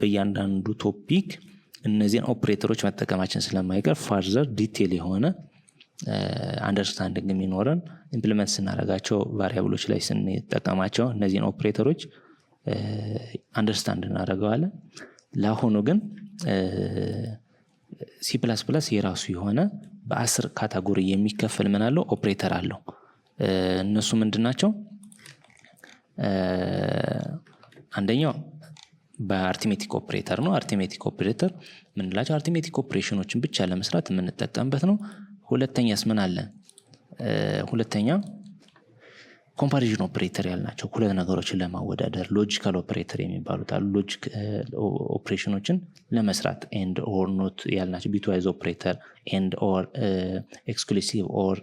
A: በእያንዳንዱ ቶፒክ እነዚህን ኦፕሬተሮች መጠቀማችን ስለማይቀር ፋርዘር ዲቴል የሆነ አንደርስታንዲንግ የሚኖረን ኢምፕሊመንት ስናደርጋቸው ቫሪያብሎች ላይ ስንጠቀማቸው እነዚህን ኦፕሬተሮች አንደርስታንድ እናደርገዋለን። ለአሁኑ ግን ሲ ፕላስ ፕላስ የራሱ የሆነ በ10 ካታጎሪ የሚከፈል ምን አለው ኦፕሬተር አለው። እነሱ ምንድናቸው? አንደኛው በአርቲሜቲክ ኦፕሬተር ነው። አርቲሜቲክ ኦፕሬተር ምንላቸው አርቲሜቲክ ኦፕሬሽኖችን ብቻ ለመስራት የምንጠቀምበት ነው። ሁለተኛስ ምን አለ? ሁለተኛ ኮምፓሪዥን ኦፕሬተር ያልናቸው ሁለት ነገሮችን ለማወዳደር ሎጂካል ኦፕሬተር የሚባሉት አሉ። ሎጂክ ኦፕሬሽኖችን ለመስራት ኤንድ ኦር ኖት ያልናቸው ቢትዋይዝ ኦፕሬተር ኤንድ ኦር ኤክስክሉሲቭ ኦር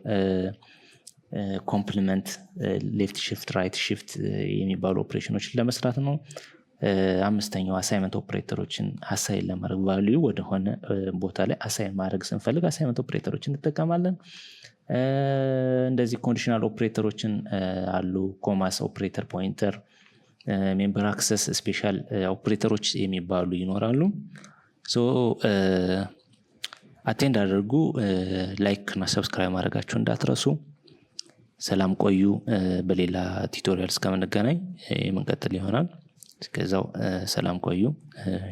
A: ኮምፕሊመንት ሌፍት ሽፍት ራይት ሽፍት የሚባሉ ኦፕሬሽኖችን ለመስራት ነው። አምስተኛው አሳይመንት ኦፕሬተሮችን አሳይን ለማድረግ ቫልዩ ወደሆነ ቦታ ላይ አሳይን ማድረግ ስንፈልግ አሳይመንት ኦፕሬተሮችን እንጠቀማለን። እንደዚህ ኮንዲሽናል ኦፕሬተሮችን አሉ። ኮማስ ኦፕሬተር፣ ፖይንተር፣ ሜምበር አክሰስ፣ ስፔሻል ኦፕሬተሮች የሚባሉ ይኖራሉ። ሶ አቴንድ አድርጉ። ላይክ እና ሰብስክራይብ ማድረጋችሁ እንዳትረሱ። ሰላም ቆዩ። በሌላ ቱቶሪያል እስከምንገናኝ የምንቀጥል ይሆናል። እስከዛው ሰላም ቆዩ።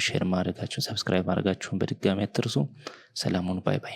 A: ሼር ማድረጋችሁን ሰብስክራይብ ማድረጋችሁን በድጋሚ አትርሱ። ሰላም ሁኑ። ባይ ባይ።